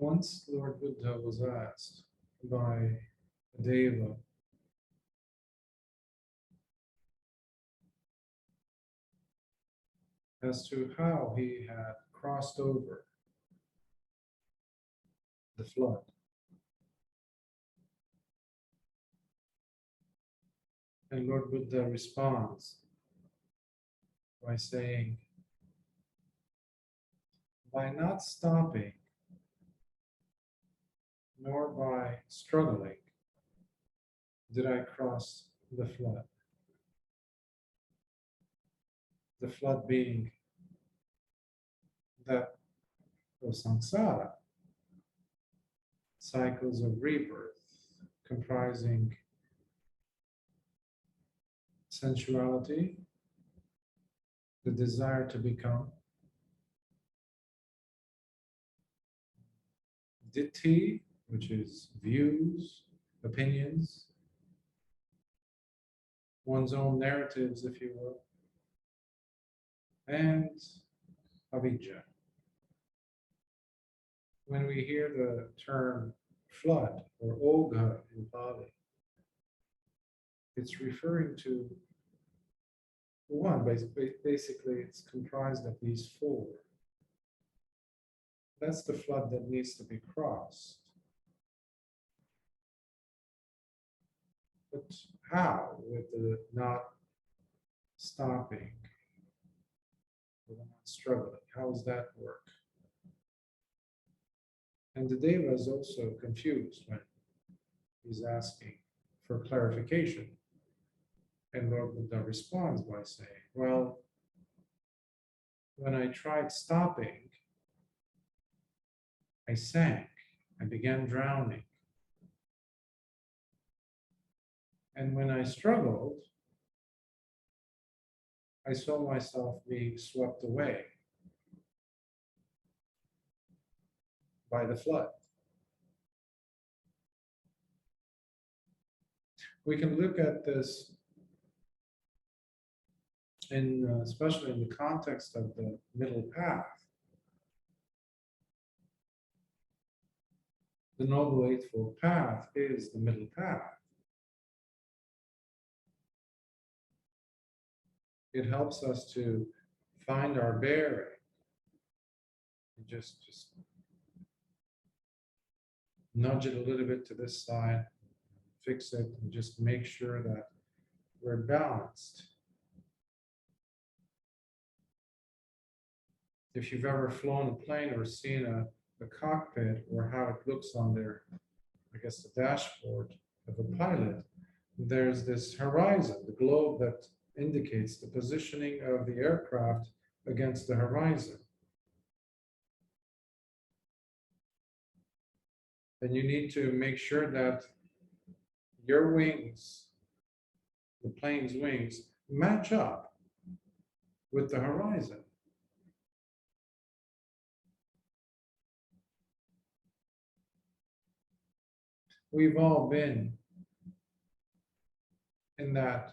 Once Lord Buddha was asked by a deva as to how he had crossed over the flood. And Lord Buddha responds by saying, by not stopping, nor by struggling, did I cross the flood. The flood being that of samsara, cycles of rebirth, comprising sensuality, the desire to become, ditthi, which is views, opinions, one's own narratives, if you will, and avijja. When we hear the term flood or ogha in Pali, it's referring to one, basically it's comprised of these four. That's the flood that needs to be crossed. But how? With the not stopping, with the not struggling. How does that work? And the deva is also confused when he's asking for clarification. And Lord Buddha responds by saying, well, when I tried stopping, I sank, I began drowning. And when I struggled, I saw myself being swept away by the flood. We can look at this especially in the context of the middle path. The Noble Eightfold Path is the middle path. It helps us to find our bearing. Just nudge it a little bit to this side, fix it, and just make sure that we're balanced. If you've ever flown a plane or seen a cockpit or how it looks on their, I guess, the dashboard of a pilot, there's this horizon, the globe that indicates the positioning of the aircraft against the horizon. And you need to make sure that your wings, the plane's wings, match up with the horizon. We've all been in that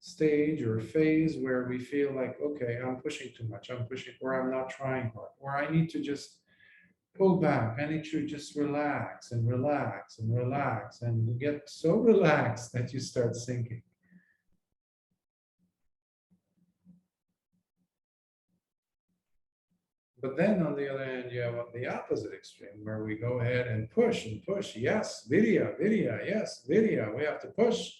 stage or phase where we feel like, okay, I'm pushing too much, I'm pushing, or I'm not trying hard, or I need to just pull back, I need to just relax and relax and relax, and you get so relaxed that you start sinking. But then on the other hand, you have the opposite extreme where we go ahead and push and push. Yes, vidya, yes, vidya. We have to push.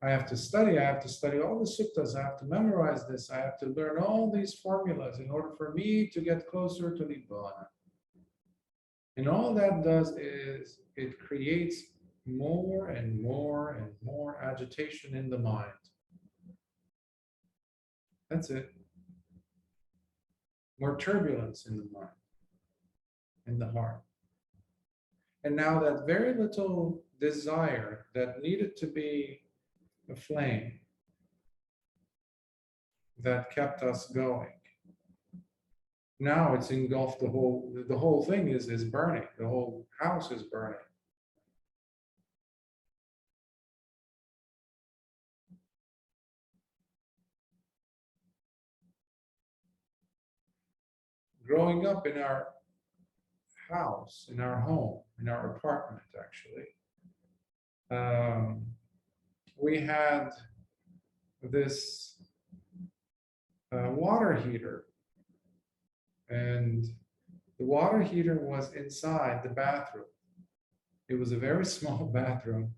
I have to study all the suttas. I have to memorize this. I have to learn all these formulas in order for me to get closer to Nibbana. And all that does is it creates more and more and more agitation in the mind. That's it. More turbulence in the mind, in the heart. And now that very little desire that needed to be a flame that kept us going, now it's engulfed the whole thing is burning. The whole house is burning. Growing up in our house, in our home, in our apartment, actually, we had this water heater, and the water heater was inside the bathroom. It was a very small bathroom.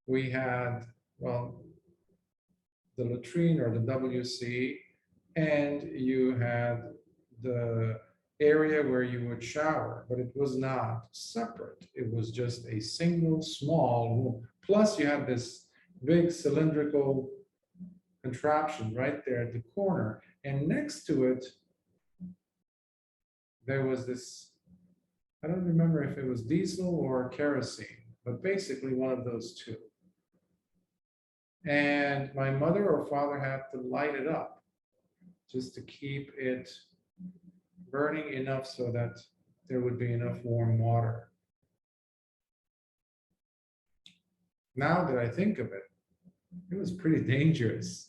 We had, well, the latrine or the WC, and you had the area where you would shower, but it was not separate. It was just a single small room. Plus, you had this big cylindrical contraption right there at the corner, and next to it, there was this, I don't remember if it was diesel or kerosene, but basically one of those two. And my mother or father had to light it up just to keep it burning enough so that there would be enough warm water. Now that I think of it, it was pretty dangerous.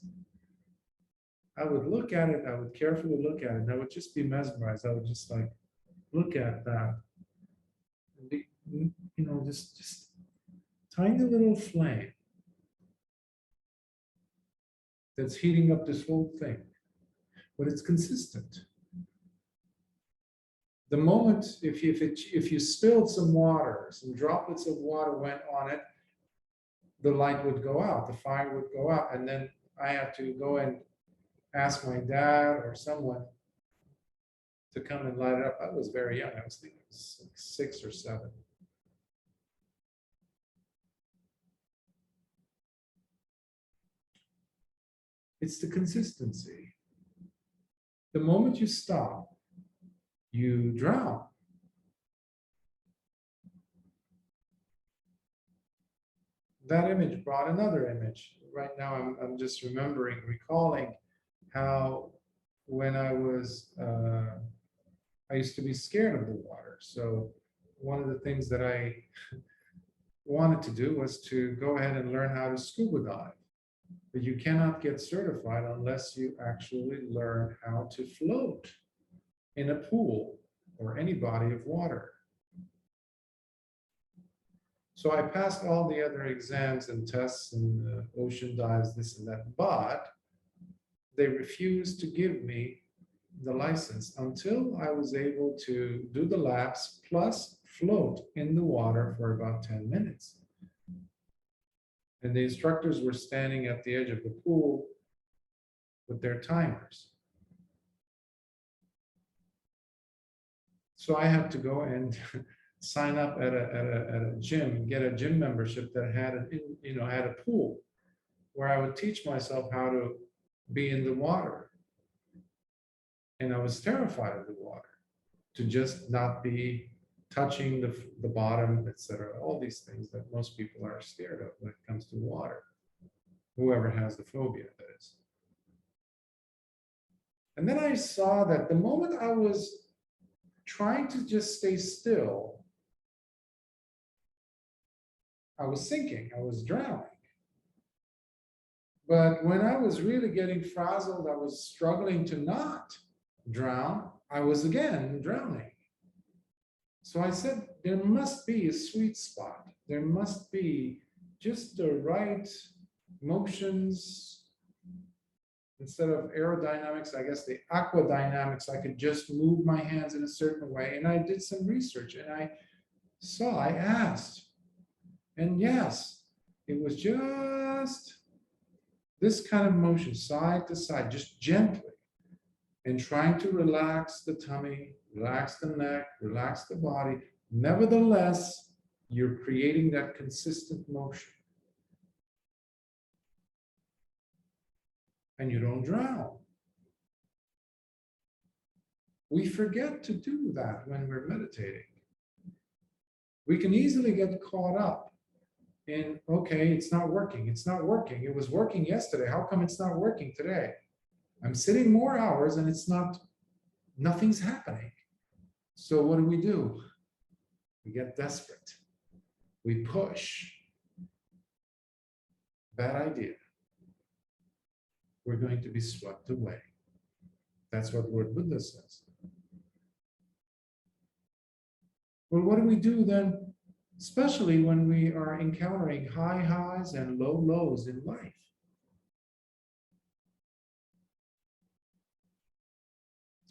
I would look at it, I would carefully look at it, and I would just be mesmerized. I would just like look at that. And be, just tiny little flame that's heating up this whole thing, but it's consistent. The moment, if you spilled some water, some droplets of water went on it, the light would go out, the fire would go out, and then I had to go and ask my dad or someone to come and light it up. I was very young. I was thinking it was like 6 or 7. It's the consistency. The moment you stop, you drown. That image brought another image. Right now, I'm just recalling how when I used to be scared of the water. So one of the things that I wanted to do was to go ahead and learn how to scuba dive. But you cannot get certified unless you actually learn how to float in a pool or any body of water. So I passed all the other exams and tests and ocean dives, this and that, but they refused to give me the license until I was able to do the laps plus float in the water for about 10 minutes. And the instructors were standing at the edge of the pool with their timers. So I had to go and sign up at a gym, get a gym membership that had a pool where I would teach myself how to be in the water. And I was terrified of the water, to just not be touching the bottom, etc. All these things that most people are scared of when it comes to water. Whoever has the phobia, that is. And then I saw that the moment I was trying to just stay still, I was sinking, I was drowning. But when I was really getting frazzled, I was struggling to not drown, I was again drowning. So I said, there must be a sweet spot. There must be just the right motions. Instead of aerodynamics, I guess the aquadynamics, I could just move my hands in a certain way. And I did some research and I asked. And yes, it was just this kind of motion, side to side, just gently. And trying to relax the tummy, relax the neck, relax the body. Nevertheless, you're creating that consistent motion. And you don't drown. We forget to do that when we're meditating. We can easily get caught up in, okay, it's not working. It's not working. It was working yesterday. How come it's not working today? I'm sitting more hours and nothing's happening. So what do? We get desperate. We push. Bad idea. We're going to be swept away. That's what Lord Buddha says. Well, what do we do then, especially when we are encountering high highs and low lows in life?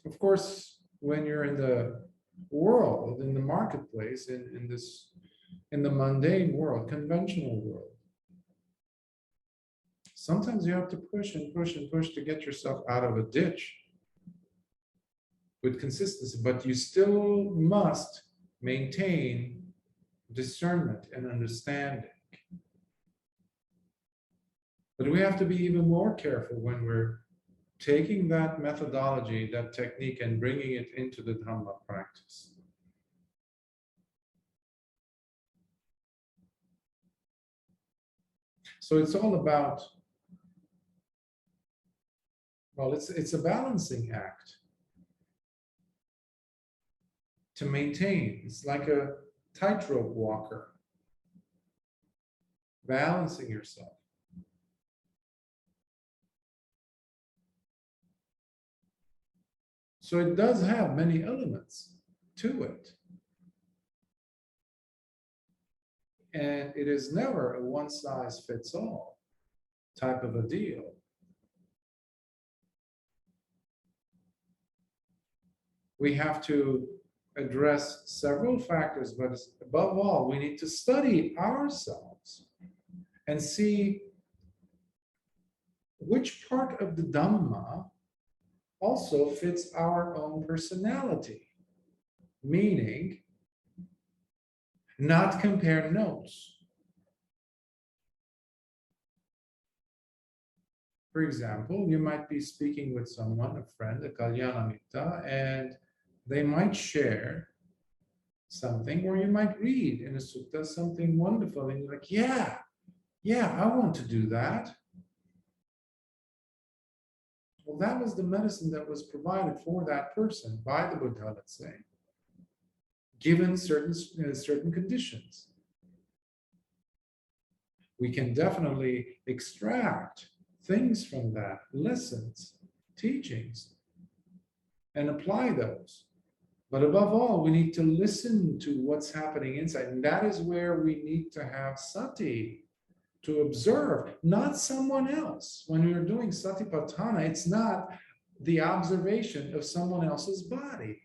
Of course, when you're in the world, in the marketplace, in the mundane world, conventional world, sometimes you have to push and push and push to get yourself out of a ditch with consistency, but you still must maintain discernment and understanding. But we have to be even more careful when we're taking that methodology, that technique, and bringing it into the Dhamma practice. So it's all about, well, it's a balancing act to maintain. It's like a tightrope walker, balancing yourself. So it does have many elements to it. And it is never a one-size-fits-all type of a deal. We have to address several factors, but above all, we need to study ourselves and see which part of the Dhamma also fits our own personality, meaning not compare notes. For example, you might be speaking with someone, a friend, a Kalyana Mitta, and they might share something, or you might read in a sutta something wonderful, and you're like, yeah, I want to do that. Well, that was the medicine that was provided for that person by the Buddha, let's say, given certain conditions. We can definitely extract things from that, lessons, teachings, and apply those. But above all, we need to listen to what's happening inside. And that is where we need to have sati, to observe, not someone else. When you're doing satipatthana, it's not the observation of someone else's body.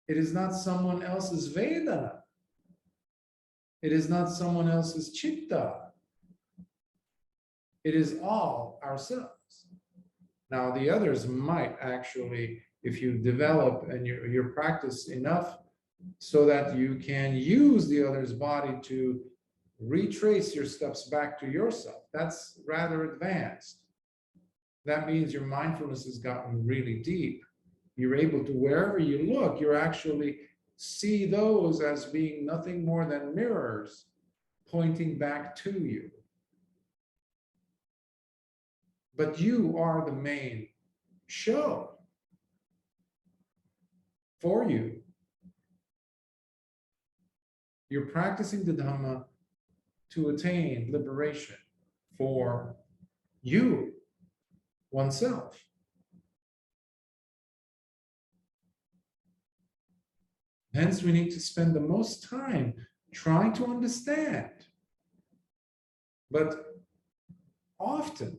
It is not someone else's Vedana. It is not someone else's chitta. It is all ourselves. Now, the others might actually, if you develop and you practice enough so that you can use the other's body to retrace your steps back to yourself, that's rather advanced. That means your mindfulness has gotten really deep. You're able to, wherever you look, you actually see those as being nothing more than mirrors pointing back to you. But you are the main show for you. You're practicing the Dhamma to attain liberation for you, oneself. Hence, we need to spend the most time trying to understand. But often,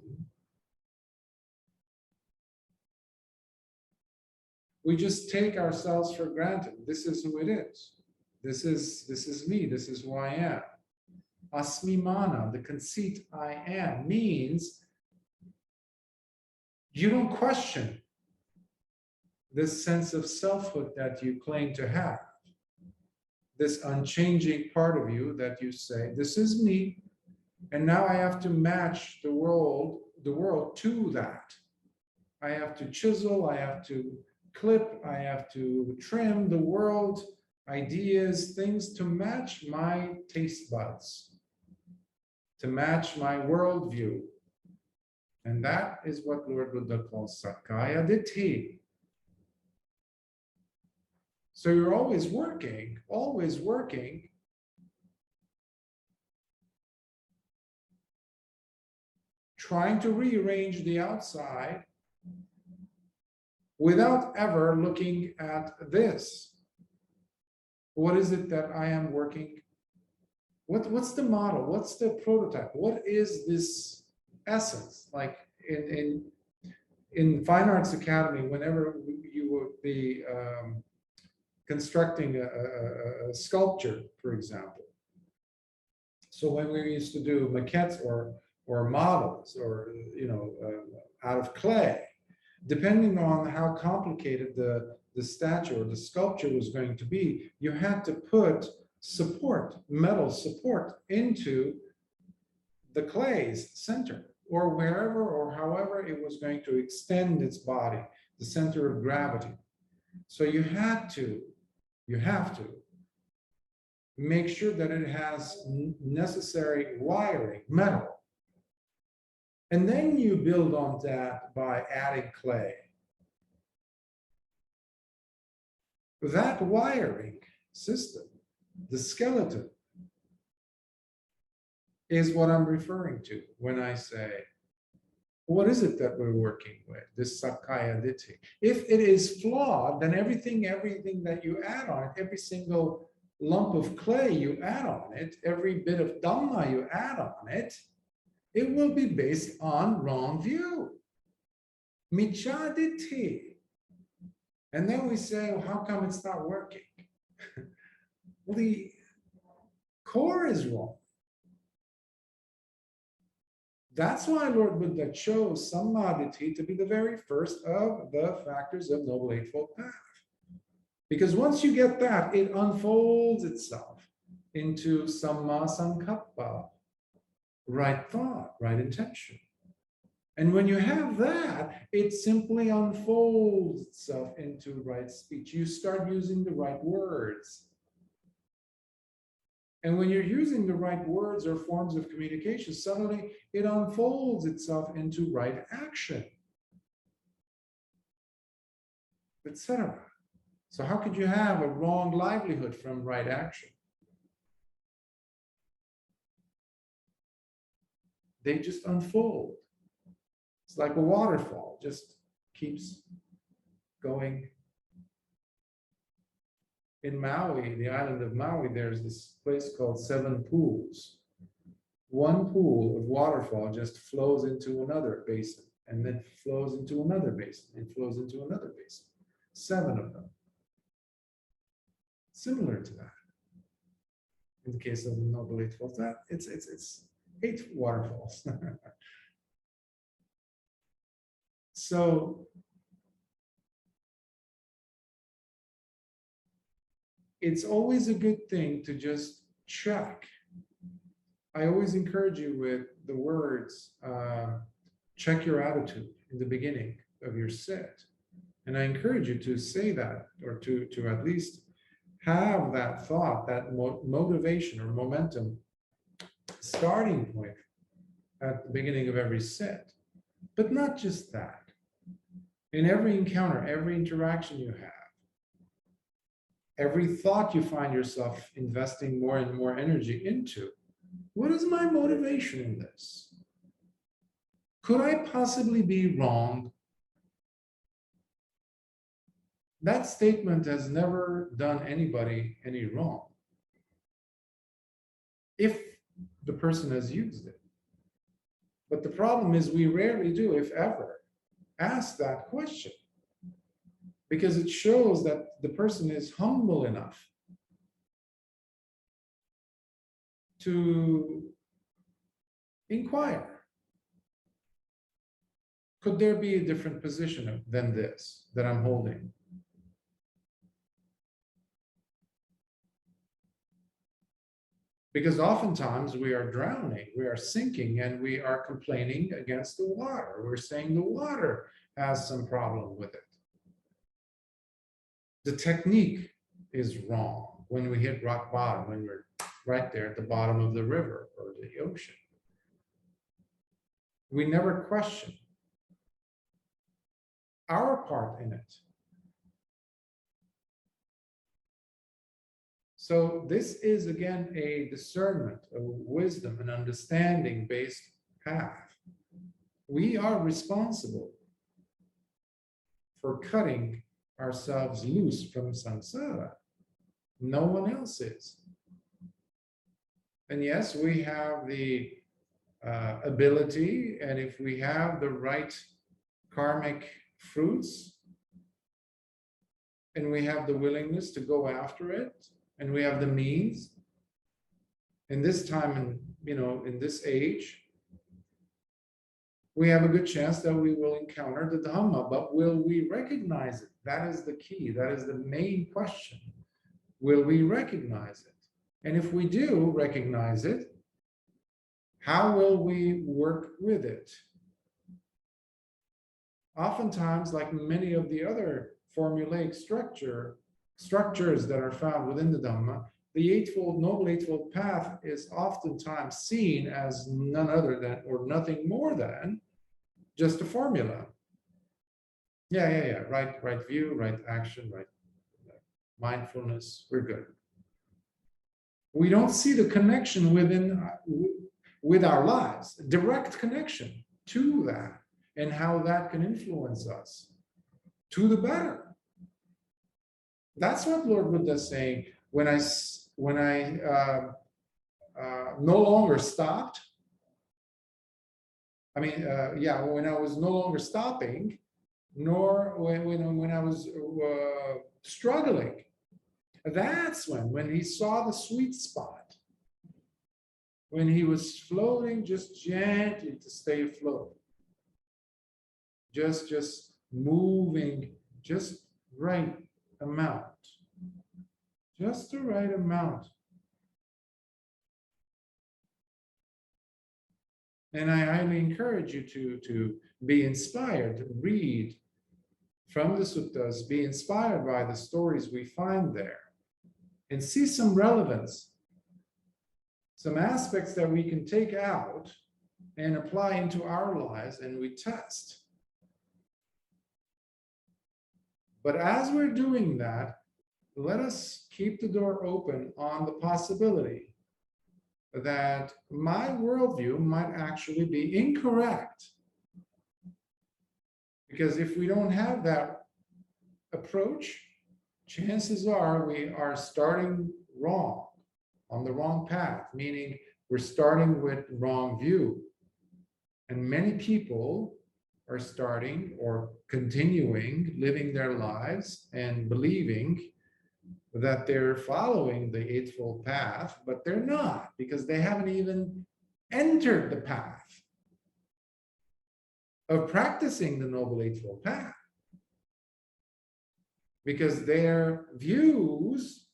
we just take ourselves for granted. This is who it is. This is me. This is who I am. Asmimana, the conceit I am, means you don't question this sense of selfhood that you claim to have. This unchanging part of you that you say, this is me, and now I have to match the world to that. I have to chisel, I have to clip, I have to trim the world, ideas, things to match my taste buds, to match my worldview. And that is what Lord Buddha calls Sakkaya Ditthi. So you're always working, trying to rearrange the outside without ever looking at this. What is it that I am working? What's the model? What's the prototype? What is this essence? Like in Fine Arts Academy, whenever you would be constructing a sculpture, for example. So when we used to do maquettes or models, or out of clay, depending on how complicated the statue or the sculpture was going to be, you had to put support, metal support, into the clay's center, or wherever or however it was going to extend its body, the center of gravity. So you have to make sure that it has necessary wiring, metal. And then you build on that by adding clay. That wiring system, the skeleton, is what I'm referring to when I say, what is it that we're working with, this Sakkaya Ditthi? If it is flawed, then everything that you add on it, every single lump of clay you add on it, every bit of Dhamma you add on it, it will be based on wrong view. Miccha Ditthi. And then we say, well, how come it's not working? Well, the core is wrong. That's why Lord Buddha chose Sammaditthi to be the very first of the factors of Noble Eightfold Path. Because once you get that, it unfolds itself into Samma Sankappa, right thought, right intention. And when you have that, it simply unfolds itself into right speech. You start using the right words. And when you're using the right words or forms of communication, suddenly it unfolds itself into right action, etc. So how could you have a wrong livelihood from right action? They just unfold. It's like a waterfall, just keeps going. In Maui, the island of Maui, there's this place called Seven Pools. One pool of waterfall just flows into another basin, and then flows into another basin, and flows into another basin. 7 of them. Similar to that. In the case of the Noble Eightfold Path, it's 8 waterfalls. So it's always a good thing to just check. I always encourage you with the words, check your attitude in the beginning of your sit. And I encourage you to say that, or to at least have that thought, that motivation or momentum starting point at the beginning of every sit. But not just that. In every encounter, every interaction you have, every thought you find yourself investing more and more energy into, what is my motivation in this? Could I possibly be wrong? That statement has never done anybody any wrong, if the person has used it. But the problem is we rarely do, if ever, ask that question, because it shows that the person is humble enough to inquire. Could there be a different position than this that I'm holding? Because oftentimes we are drowning, we are sinking, and we are complaining against the water. We're saying the water has some problem with it. The technique is wrong when we hit rock bottom, when we're right there at the bottom of the river or the ocean. We never question our part in it. So this is, again, a discernment, a wisdom, an understanding-based path. We are responsible for cutting ourselves loose from samsara. No one else is. And yes, we have the ability, and if we have the right karmic fruits, and we have the willingness to go after it, and we have the means, in this time and in this age, we have a good chance that we will encounter the Dhamma, but will we recognize it? That is the key. That is the main question. Will we recognize it? And if we do recognize it, how will we work with it? Oftentimes, like many of the other formulaic structures that are found within the Dhamma, the Noble Eightfold Path is oftentimes seen as none other than, or nothing more than, just a formula. Yeah. Right view, right action, right mindfulness. We're good. We don't see the connection with our lives, direct connection to that, and how that can influence us to the better. That's what Lord Buddha is saying. When I no longer stopped, when I was no longer stopping, nor when I was struggling, that's when he saw the sweet spot, when he was floating just gently to stay afloat, just moving just right amount, just the right amount. And I highly encourage you to be inspired, to read from the suttas, be inspired by the stories we find there, and see some relevance, some aspects that we can take out and apply into our lives, and we test. But as we're doing that, let us keep the door open on the possibility that my worldview might actually be incorrect. Because if we don't have that approach, chances are we are starting wrong, on the wrong path, meaning we're starting with wrong view. And many people are starting or continuing living their lives and believing that they're following the Eightfold Path, but they're not, because they haven't even entered the path of practicing the Noble Eightfold Path, because their views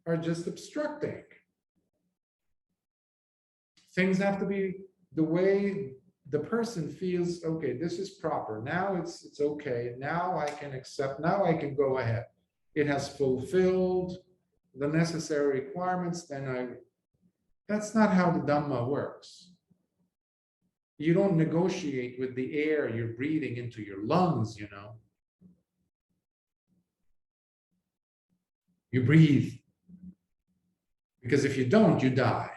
are just obstructing. Things have to be the way the person feels. Okay, this is proper. Now it's okay. Now I can accept. Now I can go ahead. It has fulfilled the necessary requirements. That's not how the Dhamma works. You don't negotiate with the air you're breathing into your lungs, You breathe. Because if you don't, you die.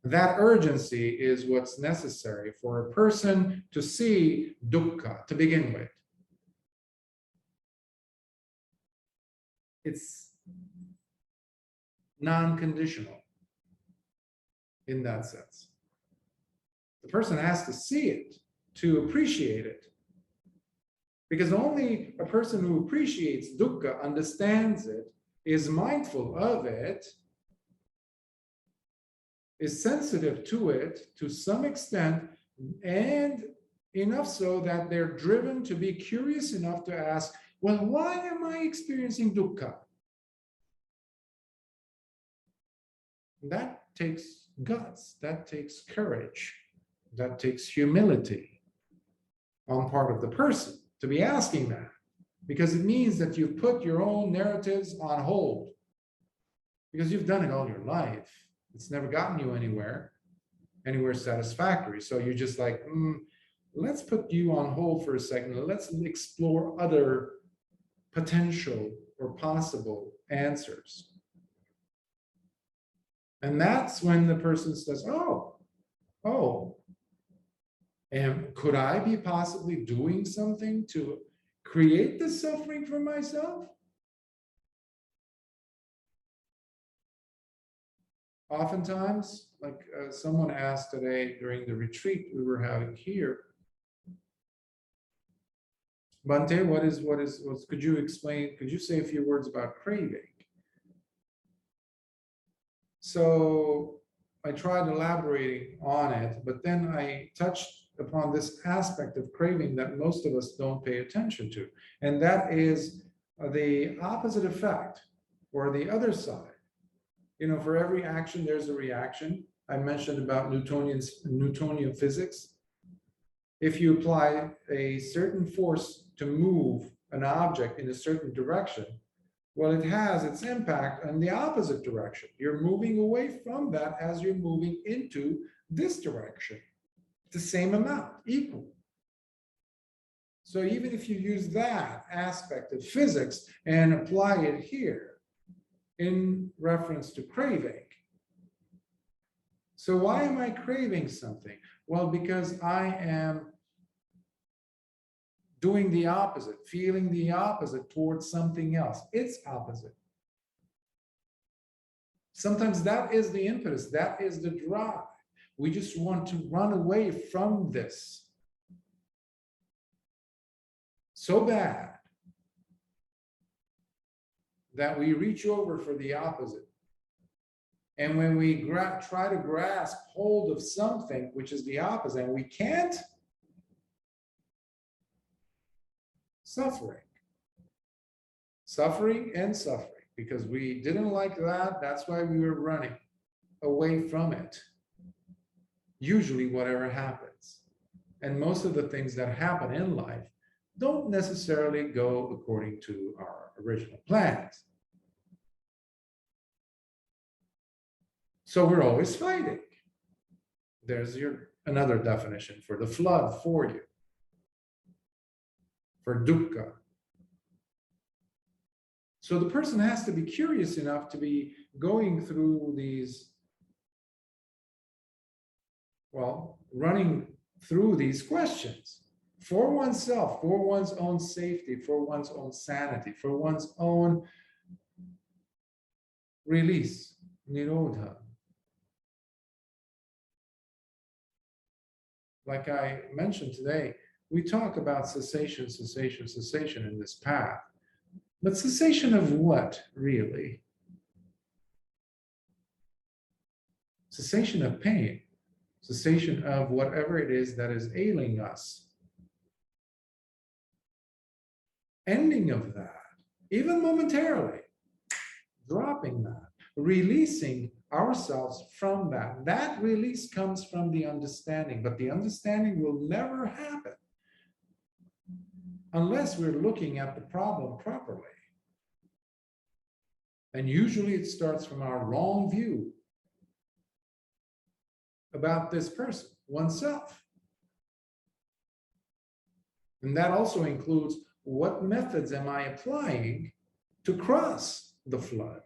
That urgency is what's necessary for a person to see dukkha to begin with. It's non-conditional in that sense. The person has to see it to appreciate it. Because only a person who appreciates dukkha, understands it, is mindful of it, is sensitive to it to some extent, and enough so that they're driven to be curious enough to ask, well, why am I experiencing dukkha? That takes guts, that takes courage, that takes humility on part of the person to be asking that, because it means that you've put your own narratives on hold, because you've done it all your life. It's never gotten you anywhere satisfactory. So you're just like, let's put you on hold for a second. Let's explore other potential or possible answers. And that's when the person says, oh. And could I be possibly doing something to create the suffering for myself? Oftentimes, like someone asked today during the retreat we were having here, Bhante, could you explain, could you say a few words about craving? So I tried elaborating on it, but then I touched upon this aspect of craving that most of us don't pay attention to. And that is the opposite effect, or the other side. You know, for every action, there's a reaction. I mentioned about Newtonian physics. If you apply a certain force to move an object in a certain direction, well, it has its impact in the opposite direction. You're moving away from that as you're moving into this direction. The same amount, equal. So even if you use that aspect of physics and apply it here in reference to craving. So why am I craving something? Well, because I am doing the opposite, feeling the opposite towards something else. It's opposite. Sometimes that is the impetus, that is the drive. We just want to run away from this so bad that we reach over for the opposite. And when we try to grasp hold of something which is the opposite, and we can't, suffering and suffering, because we didn't like that. That's why we were running away from it. Usually whatever happens. And most of the things that happen in life don't necessarily go according to our original plans. So we're always fighting. There's another definition for the flood for you. For dukkha. So the person has to be curious enough to be going through these, well, running through these questions for oneself, for one's own safety, for one's own sanity, for one's own release, nirodha. Like I mentioned today, we talk about cessation in this path. But cessation of what, really? Cessation of pain. Cessation of whatever it is that is ailing us. Ending of that, even momentarily. Dropping that. Releasing ourselves from that. That release comes from the understanding, but the understanding will never happen unless we're looking at the problem properly. And usually it starts from our wrong view about this person, oneself. And that also includes what methods am I applying to cross the flood?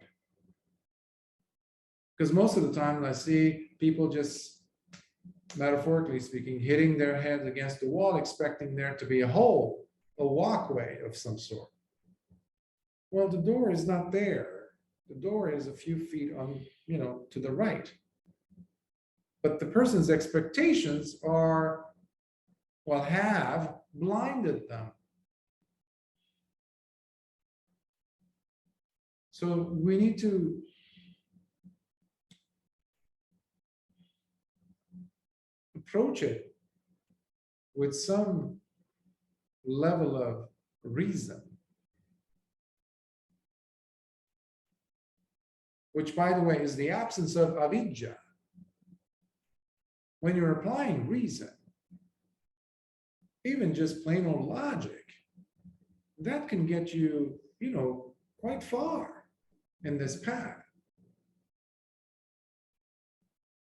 Because most of the time I see people just, metaphorically speaking, hitting their heads against the wall, expecting there to be a hole, a walkway of some sort. Well, the door is not there. The door is a few feet on, to the right. But the person's expectations are, well, have blinded them. So we need to approach it with some level of reason, which, by the way, is the absence of avidya. When you're applying reason, even just plain old logic, that can get you, quite far in this path.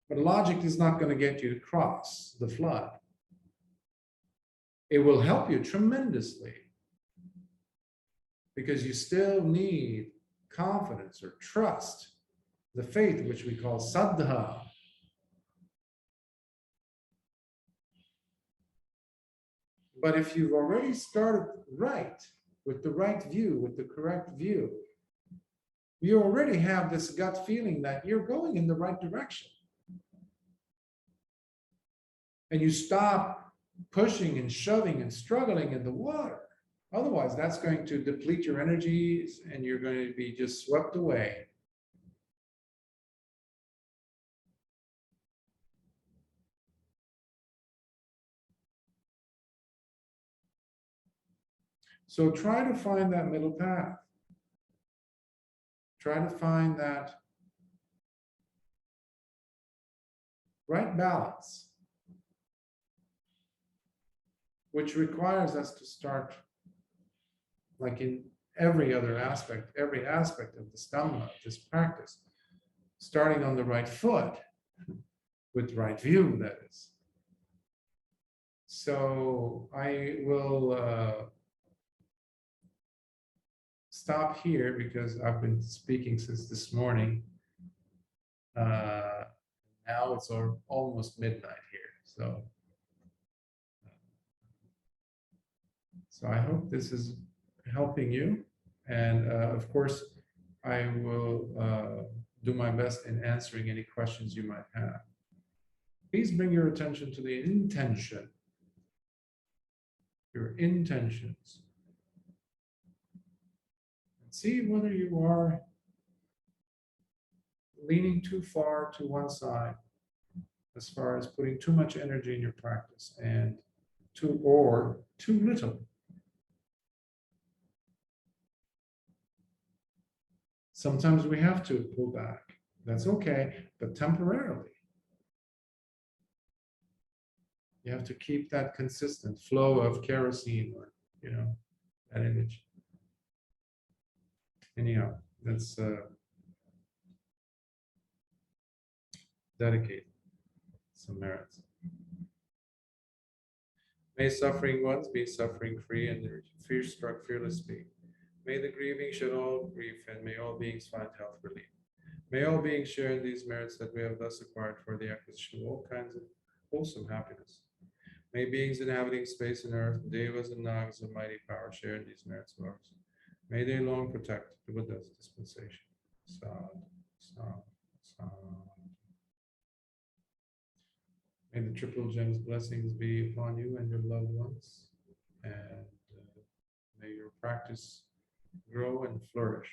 But logic is not going to get you to cross the flood. It will help you tremendously because you still need confidence or trust, the faith which we call saddha. But if you've already started right, with the right view, with the correct view, you already have this gut feeling that you're going in the right direction. And you stop pushing and shoving and struggling in the water. Otherwise, that's going to deplete your energies and you're going to be just swept away. So try to find that middle path. Try to find that right balance, which requires us to start, like in every other aspect, every aspect of this Dhamma, this practice, starting on the right foot, with right view, that is. So I will stop here because I've been speaking since this morning. Now it's almost midnight here. So I hope this is helping you. And of course, I will do my best in answering any questions you might have. Please bring your attention to the intention, your intentions. And see whether you are leaning too far to one side as far as putting too much energy in your practice and too little. Sometimes we have to pull back. That's okay, but temporarily. You have to keep that consistent flow of kerosene, or that image. Anyhow, let's dedicate some merits. May suffering ones be suffering free and fear struck fearlessly. May the grieving shed all grief, and may all beings find health relief. May all beings share in these merits that we have thus acquired for the acquisition of all kinds of wholesome happiness. May beings inhabiting space and earth, devas and nagas of mighty power share in these merits of ours. May they long protect the Buddha's dispensation. Sad, sad, sad. May the triple gems blessings be upon you and your loved ones, and may your practice grow and flourish.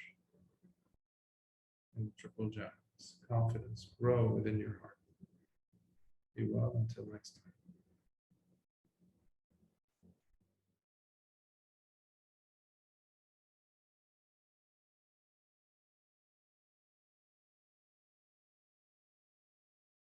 And triple gems, confidence grow within your heart. Be well until next time.